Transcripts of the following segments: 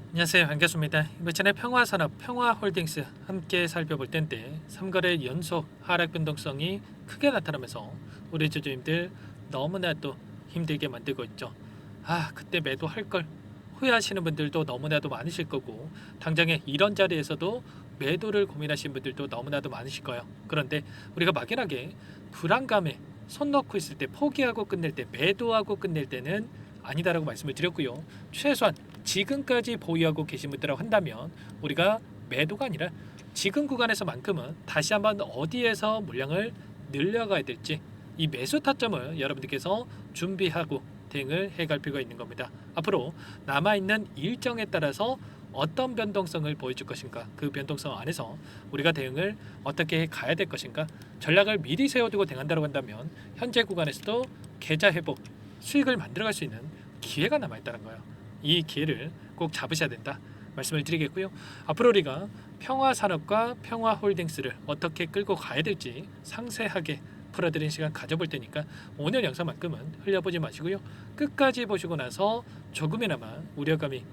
안녕하세요. 반갑습니다. 이번 전에 평화산업, 평화홀딩스 함께 살펴볼 텐데 3거래 연속 하락 변동성이 크게 나타나면서 우리 주주님들 너무나도 힘들게 만들고 있죠. 그때 매도할 걸 후회하시는 분들도 너무나도 많으실 거고, 당장에 이런 자리에서도 매도를 고민하시는 분들도 너무나도 많으실 거예요. 그런데 우리가 막연하게 불안감에 손 넣고 있을 때, 포기하고 끝낼 때, 매도하고 끝낼 때는 아니다라고 말씀을 드렸고요. 최소한 지금까지 보유하고 계신 분들이라고 한다면 우리가 매도가 아니라 지금 구간에서만큼은 다시 한번 어디에서 물량을 늘려가야 될지, 이 매수 타점을 여러분들께서 준비하고 대응을 해갈 필요가 있는 겁니다. 앞으로 남아있는 일정에 따라서 어떤 변동성을 보여줄 것인가, 그 변동성 안에서 우리가 대응을 어떻게 가야 될 것인가, 전략을 미리 세워두고 대응한다고 한다면 현재 구간에서도 계좌 회복, 수익을 만들어갈 수 있는 기회가 남아있다는 거예요. 이 기회를 꼭 잡으셔야 된다 말씀을 드리겠고요. 앞으로 우리가 평화산업과 평화홀딩스를 어떻게 끌고 가야 될지 상세하게 풀어드린 시간 가져볼 테니까 오늘 영상만큼은 흘려보지 마시고요. 끝까지 보시고 나서 조금이나마 우려감이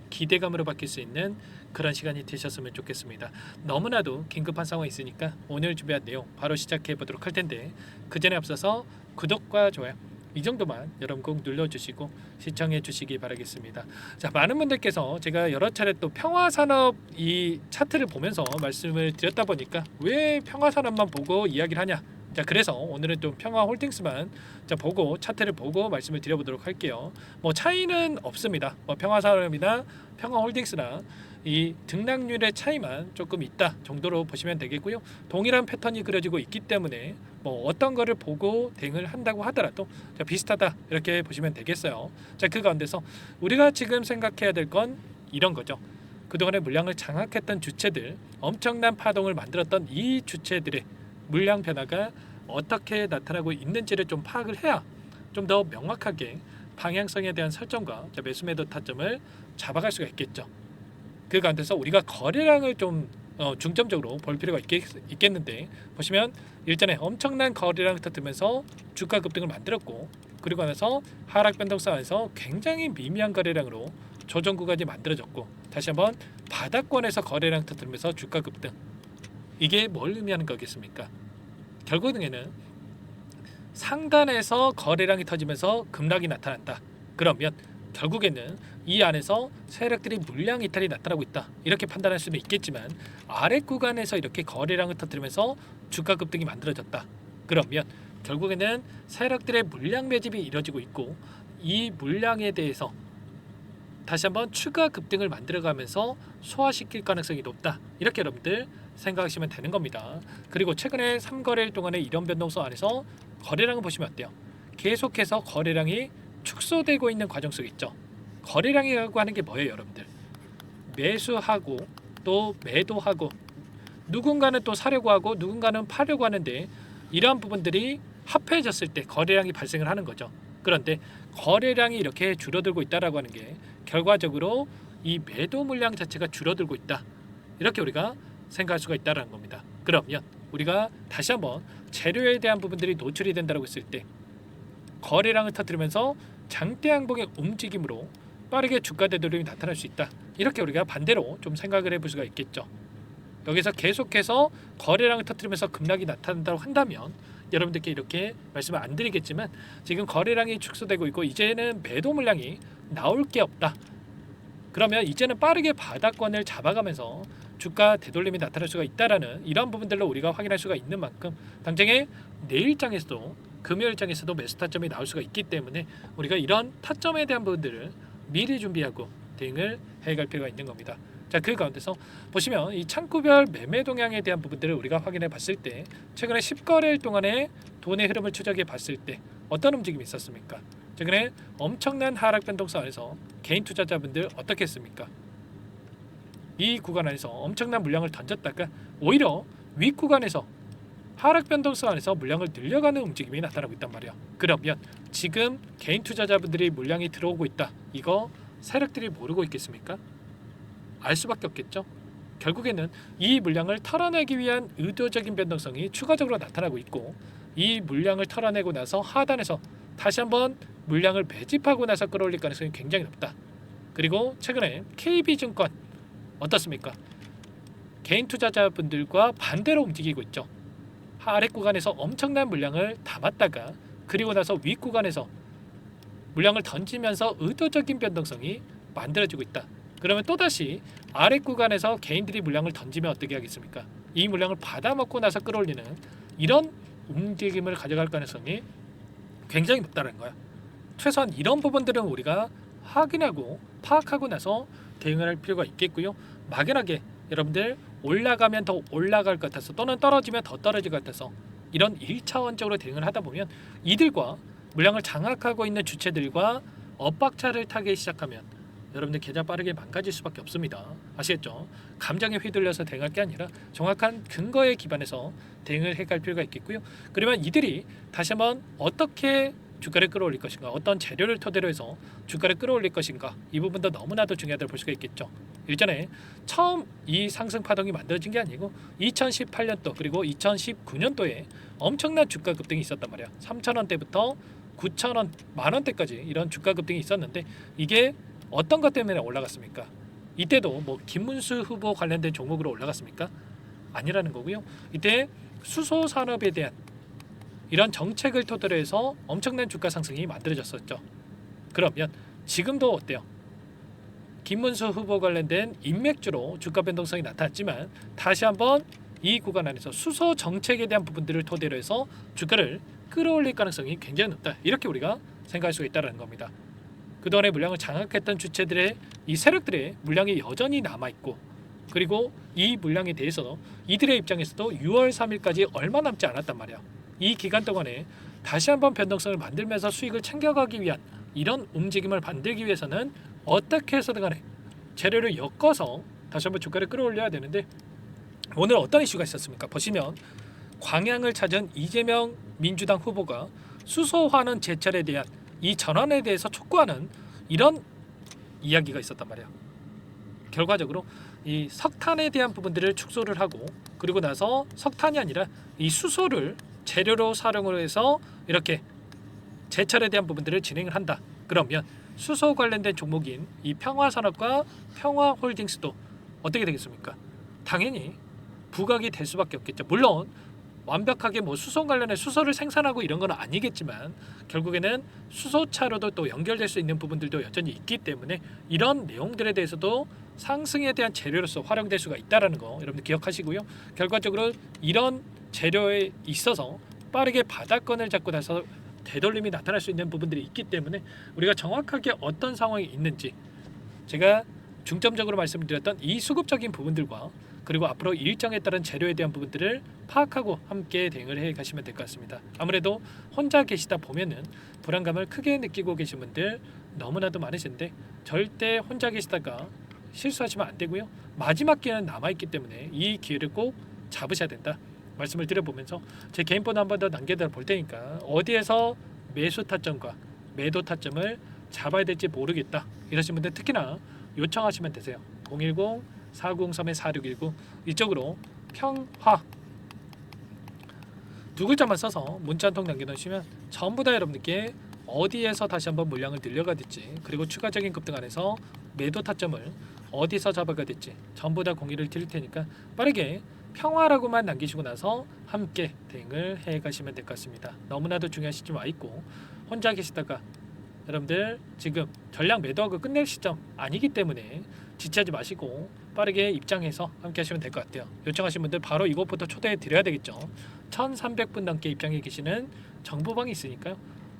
기대감으로 바뀔 수 있는 그런 시간이 되셨으면 좋겠습니다. 너무나도 긴급한 상황이 있으니까 오늘 준비한 내용 바로 시작해 보도록 할 텐데, 그 전에 앞서서 구독과 좋아요 이 정도만 여러분 꼭 눌러주시고 시청해 주시기 바라겠습니다. 자, 많은 분들께서 제가 여러 차례 또 평화산업 이 차트를 보면서 말씀을 드렸다 보니까 왜 평화산업만 보고 이야기를 하냐, 자, 그래서 오늘은 좀 평화홀딩스만 보고 차트를 보고 말씀을 드려보도록 할게요. 뭐 차이는 없습니다. 평화산업이나 평화홀딩스나 이 등락률의 차이만 조금 있다 정도로 보시면 되겠고요. 동일한 패턴이 그려지고 있기 때문에 뭐 어떤 거를 보고 대응을 한다고 하더라도 비슷하다 이렇게 보시면 되겠어요. 자, 그 가운데서 우리가 지금 생각해야 될 건 이런 거죠. 그동안에 물량을 장악했던 주체들, 엄청난 파동을 만들었던 이 주체들의 물량 변화가 어떻게 나타나고 있는지를 좀 파악을 해야 좀 더 명확하게 방향성에 대한 설정과 매수 매도 타점을 잡아갈 수가 있겠죠. 그 가운데서 우리가 거래량을 좀 중점적으로 볼 필요가 있겠는데, 보시면 일전에 엄청난 거래량을 터뜨리면서 주가 급등을 만들었고, 그리고 나서 하락 변동성에서 굉장히 미미한 거래량으로 조정 구간이 만들어졌고, 다시 한번 바닥권에서 거래량 터뜨리면서 주가 급등. 이게 뭘 의미하는 거겠습니까? 결국에는 상단에서 거래량이 터지면서 급락이 나타난다. 그러면 결국에는 이 안에서 세력들이 물량 이탈이 나타나고 있다 이렇게 판단할 수는 있겠지만, 아래 구간에서 이렇게 거래량을 터뜨리면서 주가 급등이 만들어졌다. 그러면 결국에는 세력들의 물량 매집이 이루어지고 있고, 이 물량에 대해서 다시 한번 추가 급등을 만들어가면서 소화시킬 가능성이 높다 이렇게 여러분들 생각하시면 되는 겁니다. 그리고 최근에 3거래일 동안의 이런 변동성 안에서 거래량을 보시면 어때요? 계속해서 거래량이 축소되고 있는 과정 속에 있죠. 거래량이라고 하는 게 뭐예요, 여러분들? 매수하고 또 매도하고, 누군가는 또 사려고 하고 누군가는 팔려고 하는데, 이러한 부분들이 합해졌을 때 거래량이 발생을 하는 거죠. 그런데 거래량이 이렇게 줄어들고 있다라고 하는 게 결과적으로 이 매도 물량 자체가 줄어들고 있다 이렇게 우리가 생각할 수가 있다는 겁니다. 그러면 우리가 다시 한번 재료에 대한 부분들이 노출이 된다고 했을 때 거래량을 터뜨리면서 장대 양봉의 움직임으로 빠르게 주가 되돌림이 나타날 수 있다 이렇게 우리가 반대로 좀 생각을 해볼 수가 있겠죠. 여기서 계속해서 거래량을 터뜨리면서 급락이 나타난다고 한다면 여러분들께 이렇게 말씀을 안 드리겠지만, 지금 거래량이 축소되고 있고 이제는 매도 물량이 나올 게 없다. 그러면 이제는 빠르게 바닥권을 잡아가면서 주가 되돌림이 나타날 수가 있다라는 이런 부분들로 우리가 확인할 수가 있는 만큼, 당장에 내일장에서도 금요일장에서도 매수 타점이 나올 수가 있기 때문에 우리가 이런 타점에 대한 부분들을 미리 준비하고 대응을 해갈 필요가 있는 겁니다. 자, 그 가운데서 보시면 이 창구별 매매 동향에 대한 부분들을 우리가 확인해 봤을 때, 최근에 10거래일 동안의 돈의 흐름을 추적해 봤을 때 어떤 움직임이 있었습니까? 최근에 엄청난 하락 변동성 안에서 개인 투자자분들 어떻게 했습니까? 이 구간 안에서 엄청난 물량을 던졌다가 오히려 윗 구간에서 하락 변동성 안에서 물량을 늘려가는 움직임이 나타나고 있단 말이에요. 그러면 지금 개인 투자자분들이 물량이 들어오고 있다, 이거 세력들이 모르고 있겠습니까? 알 수밖에 없겠죠. 결국에는 이 물량을 털어내기 위한 의도적인 변동성이 추가적으로 나타나고 있고, 이 물량을 털어내고 나서 하단에서 다시 한번 물량을 매집하고 나서 끌어올릴 가능성이 굉장히 높다. 그리고 최근에 KB증권 어떻습니까? 개인 투자자분들과 반대로 움직이고 있죠. 아래 구간에서 엄청난 물량을 담았다가 그리고 나서 윗 구간에서 물량을 던지면서 의도적인 변동성이 만들어지고 있다. 그러면 또다시 아래 구간에서 개인들이 물량을 던지면 어떻게 하겠습니까? 이 물량을 받아먹고 나서 끌어올리는 이런 움직임을 가져갈 가능성이 굉장히 높다는 거야. 최소한 이런 부분들은 우리가 확인하고 파악하고 나서 대응을 할 필요가 있겠고요. 막연하게 여러분들 올라가면 더 올라갈 것 같아서 또는 떨어지면 더 떨어질 것 같아서 이런 1차원적으로 대응을 하다 보면 이들과 물량을 장악하고 있는 주체들과 엇박자를 타기 시작하면 여러분들 계좌 빠르게 망가질 수밖에 없습니다. 아시겠죠? 감정에 휘둘려서 대응할 게 아니라 정확한 근거에 기반해서 대응을 해갈 필요가 있겠고요. 그러면 이들이 다시 한번 어떻게 주가를 끌어올릴 것인가, 어떤 재료를 토대로 해서 주가를 끌어올릴 것인가, 이 부분도 너무나도 중요하다고 볼 수가 있겠죠. 일전에 처음 이 상승 파동이 만들어진 게 아니고 2018년도 그리고 2019년도에 엄청난 주가 급등이 있었단 말이야. 3,000원대부터 9,000원, 만원대까지 이런 주가 급등이 있었는데 이게 어떤 것 때문에 올라갔습니까? 이때도 뭐 김문수 후보 관련된 종목으로 올라갔습니까? 아니라는 거고요. 이때 수소 산업에 대한 이런 정책을 토대로 해서 엄청난 주가 상승이 만들어졌었죠. 그러면 지금도 어때요? 김문수 후보 관련된 인맥주로 주가 변동성이 나타났지만 다시 한번 이 구간 안에서 수소 정책에 대한 부분들을 토대로 해서 주가를 끌어올릴 가능성이 굉장히 높다. 이렇게 우리가 생각할 수가 있다는 겁니다. 그동안에 물량을 장악했던 주체들의 이 세력들의 물량이 여전히 남아있고 그리고 이 물량에 대해서 이들의 입장에서도 6월 3일까지 얼마 남지 않았단 말이야. 이 기간 동안에 다시 한번 변동성을 만들면서 수익을 챙겨가기 위한 이런 움직임을 만들기 위해서는 어떻게 해서든 간에 재료를 엮어서 다시 한번 주가를 끌어올려야 되는데 오늘 어떤 이슈가 있었습니까? 보시면 광양을 찾은 이재명 민주당 후보가 수소환원 제철에 대한 이 전환에 대해서 촉구하는 이런 이야기가 있었단 말이야. 결과적으로 이 석탄에 대한 부분들을 축소를 하고 그리고 나서 석탄이 아니라 이 수소를 재료로 사용을 해서 이렇게 제철에 대한 부분들을 진행을 한다. 그러면 수소 관련된 종목인 이 평화산업과 평화홀딩스도 어떻게 되겠습니까? 당연히 부각이 될 수밖에 없겠죠. 물론 완벽하게 뭐 수소 관련해 수소를 생산하고 이런 건 아니겠지만 결국에는 수소차로도 또 연결될 수 있는 부분들도 여전히 있기 때문에 이런 내용들에 대해서도 상승에 대한 재료로서 활용될 수가 있다라는 거 여러분들 기억하시고요. 결과적으로 이런 재료에 있어서 빠르게 바닥권을 잡고 나서 되돌림이 나타날 수 있는 부분들이 있기 때문에 우리가 정확하게 어떤 상황이 있는지 제가 중점적으로 말씀드렸던 이 수급적인 부분들과 그리고 앞으로 일정에 따른 재료에 대한 부분들을 파악하고 함께 대응을 해 가시면 될 것 같습니다. 아무래도 혼자 계시다 보면은 불안감을 크게 느끼고 계신 분들 너무나도 많으신데 절대 혼자 계시다가 실수하시면 안 되고요. 마지막 기회는 남아있기 때문에 이 기회를 꼭 잡으셔야 된다 말씀을 드려보면서 제 개인 번호 한 번 더 남겨드려 볼 테니까 어디에서 매수 타점과 매도 타점을 잡아야 될지 모르겠다 이러신 분들 특히나 요청하시면 되세요. 010-403-4619 이쪽으로 평화 두 글자만 써서 문자 한 통 남겨놓으시면 전부 다 여러분들께 어디에서 다시 한번 물량을 늘려가 될지 그리고 추가적인 급등 안에서 매도 타점을 어디서 잡아가 될지 전부 다 공유를 드릴 테니까 빠르게 평화라고만 남기시고 나서 함께 대응을 해 가시면 될 것 같습니다. 너무나도 중요한 시점 와 있고 혼자 계시다가 여러분들 지금 전량 매도하고 끝낼 시점 아니기 때문에 지체하지 마시고 빠르게 입장해서 함께 하시면 될 것 같아요. 요청하신 분들 바로 이것부터 초대해 드려야 되겠죠. 1300분 넘게 입장해 계시는 정보방이 있으니까요.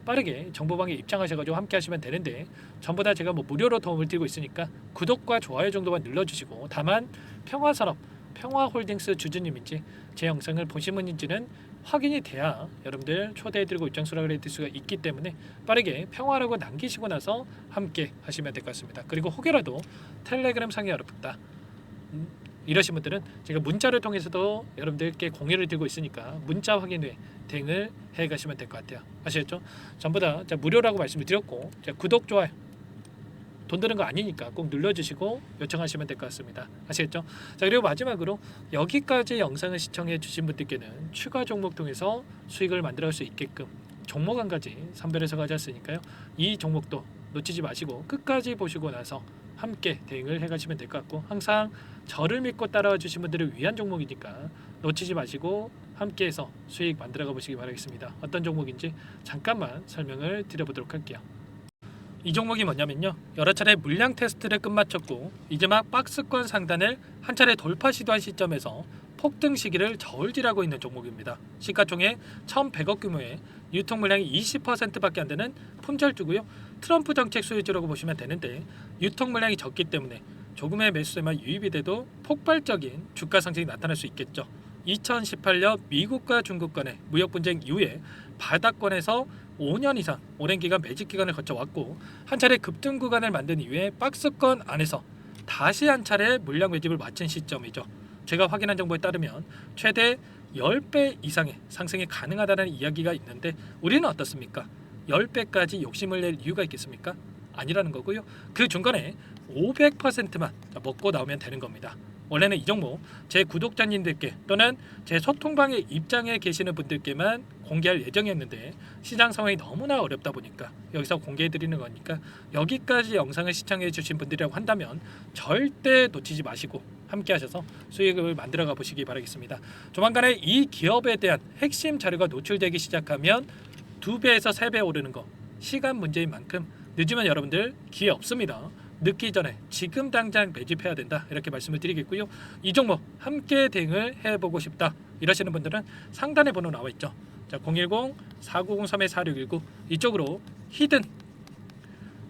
빠르게 정보방에 입장하셔가지고 함께 하시면 되는데 전부 다 제가 뭐 무료로 도움을 드리고 있으니까 구독과 좋아요 정도만 눌러주시고 다만 평화산업 평화홀딩스 주주님인지 제 영상을 보신 분인지는 확인이 돼야 여러분들 초대해드리고 입장 수락을 해드릴 수가 있기 때문에 빠르게 평화라고 남기시고 나서 함께 하시면 될 것 같습니다. 그리고 혹여라도 텔레그램 상이 어렵다 이러신 분들은 제가 문자를 통해서도 여러분들께 공유를 드리고 있으니까 문자 확인 후에 대응을 해 가시면 될 것 같아요. 아시겠죠? 전부 다 무료라고 말씀을 드렸고 구독 좋아요 돈 드는 거 아니니까 꼭 눌러주시고 요청하시면 될 것 같습니다. 아시겠죠? 자 그리고 마지막으로 여기까지 영상을 시청해 주신 분들께는 추가 종목 통해서 수익을 만들어갈 수 있게끔 종목 한 가지 선별해서 가져왔으니까요. 이 종목도 놓치지 마시고 끝까지 보시고 나서 함께 대응을 해가시면 될 것 같고, 항상 저를 믿고 따라와 주신 분들을 위한 종목이니까 놓치지 마시고 함께해서 수익 만들어가 보시기 바라겠습니다. 어떤 종목인지 잠깐만 설명을 드려보도록 할게요. 이 종목이 뭐냐면요, 여러 차례 물량 테스트를 끝마쳤고 이제 막 박스권 상단을 한 차례 돌파 시도한 시점에서 폭등 시기를 저울질하고 있는 종목입니다. 시가총액 1,100억 규모의 유통 물량이 20%밖에 안 되는 품절주고요. 트럼프 정책 수혜주라고 보시면 되는데, 유통 물량이 적기 때문에 조금의 매수세만 유입이 돼도 폭발적인 주가 상승이 나타날 수 있겠죠. 2018년 미국과 중국 간의 무역 분쟁 이후에 바닥권에서 5년 이상 오랜 기간 매집 기간을 거쳐왔고, 한 차례 급등 구간을 만든 이후에 박스권 안에서 다시 한 차례 물량 매집을 마친 시점이죠. 제가 확인한 정보에 따르면 최대 10배 이상의 상승이 가능하다는 이야기가 있는데, 우리는 어떻습니까? 10배까지 욕심을 낼 이유가 있겠습니까? 아니라는 거고요. 그 중간에 500%만 먹고 나오면 되는 겁니다. 원래는 이 종목 제 구독자님들께 또는 제 소통방에 입장해 계시는 분들께만 공개할 예정이었는데, 시장 상황이 너무나 어렵다 보니까 여기서 공개해 드리는 거니까, 여기까지 영상을 시청해 주신 분들이라고 한다면 절대 놓치지 마시고 함께 하셔서 수익을 만들어 가 보시기 바라겠습니다. 조만간에 이 기업에 대한 핵심 자료가 노출되기 시작하면 2배에서 3배 오르는 거 시간 문제인 만큼 늦으면 여러분들 기회 없습니다. 늦기 전에 지금 당장 매집해야 된다, 이렇게 말씀을 드리겠고요. 이 종목 함께 대응을 해보고 싶다 이러시는 분들은 상단에 번호 나와 있죠. 자, 010-4903-4619 이쪽으로 히든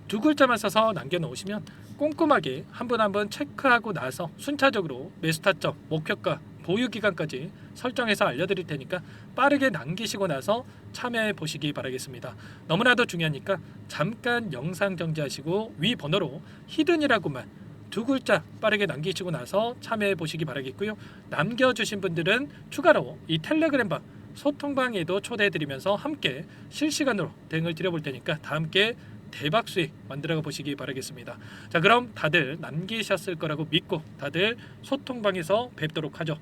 두 글자만 써서 남겨놓으시면 꼼꼼하게 한 분 한 분 체크하고 나서 순차적으로 매수 타점, 목표가, 보유 기간까지 설정해서 알려드릴 테니까 빠르게 남기시고 나서 참여해 보시기 바라겠습니다. 너무나도 중요하니까 잠깐 영상 정지하시고 위 번호로 히든이라고만 두 글자 빠르게 남기시고 나서 참여해 보시기 바라겠고요. 남겨주신 분들은 추가로 이 텔레그램방 소통방에도 초대해 드리면서 함께 실시간으로 대응을 드려볼 테니까 다 함께 대박 수익 만들어 보시기 바라겠습니다. 자, 그럼 다들 남기셨을 거라고 믿고 다들 소통방에서 뵙도록 하죠.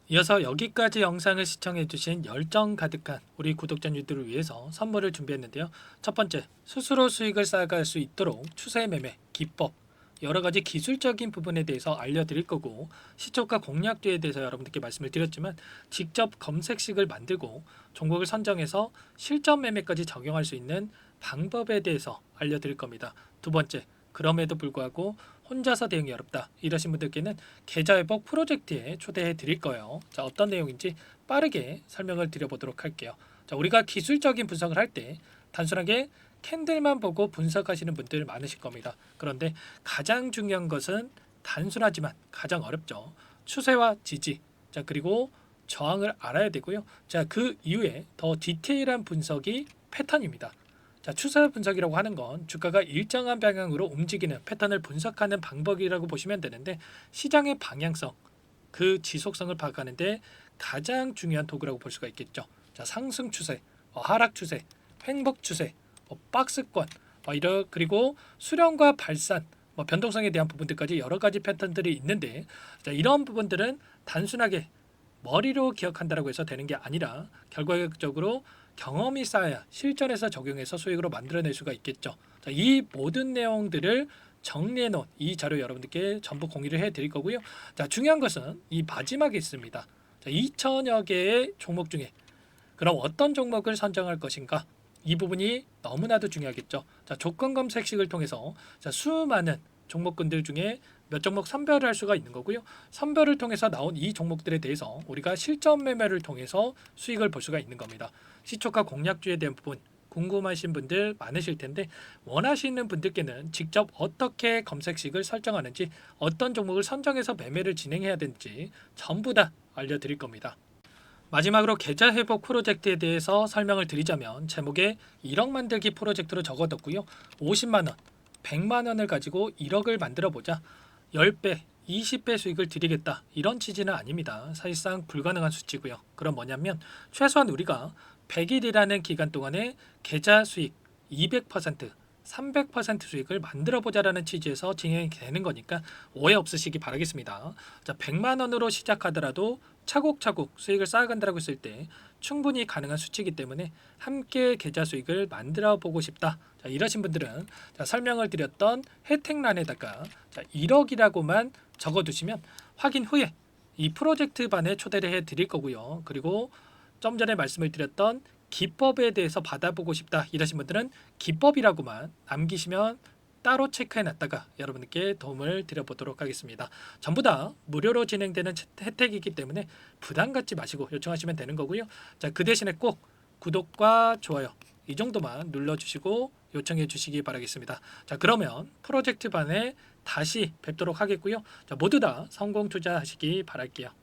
이어서 여기까지 영상을 시청해 주신 열정 가득한 우리 구독자님들을 위해서 선물을 준비했는데요. 첫 번째, 스스로 수익을 쌓아갈 수 있도록 추세 매매 기법, 여러 가지 기술적인 부분에 대해서 알려드릴 거고, 시초가 공략주에 대해서 여러분들께 말씀을 드렸지만 직접 검색식을 만들고 종목을 선정해서 실전 매매까지 적용할 수 있는 방법에 대해서 알려드릴 겁니다. 두 번째, 그럼에도 불구하고 혼자서 대응이 어렵다 이러신 분들께는 계좌회복 프로젝트에 초대해 드릴 거예요. 자, 어떤 내용인지 빠르게 설명을 드려보도록 할게요. 자, 우리가 기술적인 분석을 할 때 단순하게 캔들만 보고 분석하시는 분들 많으실 겁니다. 그런데 가장 중요한 것은 단순하지만 가장 어렵죠. 추세와 지지, 자, 그리고 저항을 알아야 되고요. 자, 그 이후에 더 디테일한 분석이 패턴입니다. 자, 추세 분석이라고 하는 건 주가가 일정한 방향으로 움직이는 패턴을 분석하는 방법이라고 보시면 되는데, 시장의 방향성, 그 지속성을 파악하는데 가장 중요한 도구라고 볼 수가 있겠죠. 자, 상승 추세, 하락 추세, 횡복 추세, 박스권, 그리고 수렴과 발산, 변동성에 대한 부분들까지 여러 가지 패턴들이 있는데, 자, 이런 부분들은 단순하게 머리로 기억한다라고 해서 되는 게 아니라 결과적으로 경험이 쌓아야 실전에서 적용해서 수익으로 만들어낼 수가 있겠죠. 자, 이 모든 내용들을 정리해 놓은 이 자료 여러분들께 전부 공유를 해 드릴 거고요. 자, 중요한 것은 이 마지막에 있습니다. 자, 2천여 개의 종목 중에 그럼 어떤 종목을 선정할 것인가? 이 부분이 너무나도 중요하겠죠. 자, 조건 검색식을 통해서 수많은 종목군들 중에 몇 종목 선별을 할 수가 있는 거고요. 선별을 통해서 나온 이 종목들에 대해서 우리가 실전 매매를 통해서 수익을 볼 수가 있는 겁니다. 시초가 공략주에 대한 부분 궁금하신 분들 많으실 텐데, 원하시는 분들께는 직접 어떻게 검색식을 설정하는지, 어떤 종목을 선정해서 매매를 진행해야 되는지 전부 다 알려드릴 겁니다. 마지막으로 계좌 회복 프로젝트에 대해서 설명을 드리자면, 제목에 1억 만들기 프로젝트로 적어뒀고요. 50만 원, 100만 원을 가지고 1억을 만들어 보자, 10배, 20배 수익을 드리겠다, 이런 취지는 아닙니다. 사실상 불가능한 수치고요. 그럼 뭐냐면 최소한 우리가 100일이라는 기간 동안에 계좌 수익 200%, 300% 수익을 만들어 보자라는 취지에서 진행이 되는 거니까 오해 없으시기 바라겠습니다. 자, 100만 원으로 시작하더라도 차곡차곡 수익을 쌓아간다고 했을 때 충분히 가능한 수치이기 때문에 함께 계좌 수익을 만들어 보고 싶다. 자, 이러신 분들은 자, 설명을 드렸던 혜택란에다가 자, 1억이라고만 적어두시면 확인 후에 이 프로젝트 반에 초대를 해 드릴 거고요. 그리고 좀 전에 말씀을 드렸던 기법에 대해서 받아보고 싶다 이러신 분들은 기법이라고만 남기시면 따로 체크해 놨다가 여러분께 도움을 드려보도록 하겠습니다. 전부 다 무료로 진행되는 혜택이기 때문에 부담 갖지 마시고 요청하시면 되는 거고요. 자, 그 대신에 꼭 구독과 좋아요 이 정도만 눌러주시고 요청해 주시기 바라겠습니다. 자, 그러면 프로젝트 반에 다시 뵙도록 하겠고요. 자, 모두 다 성공 투자하시기 바랄게요.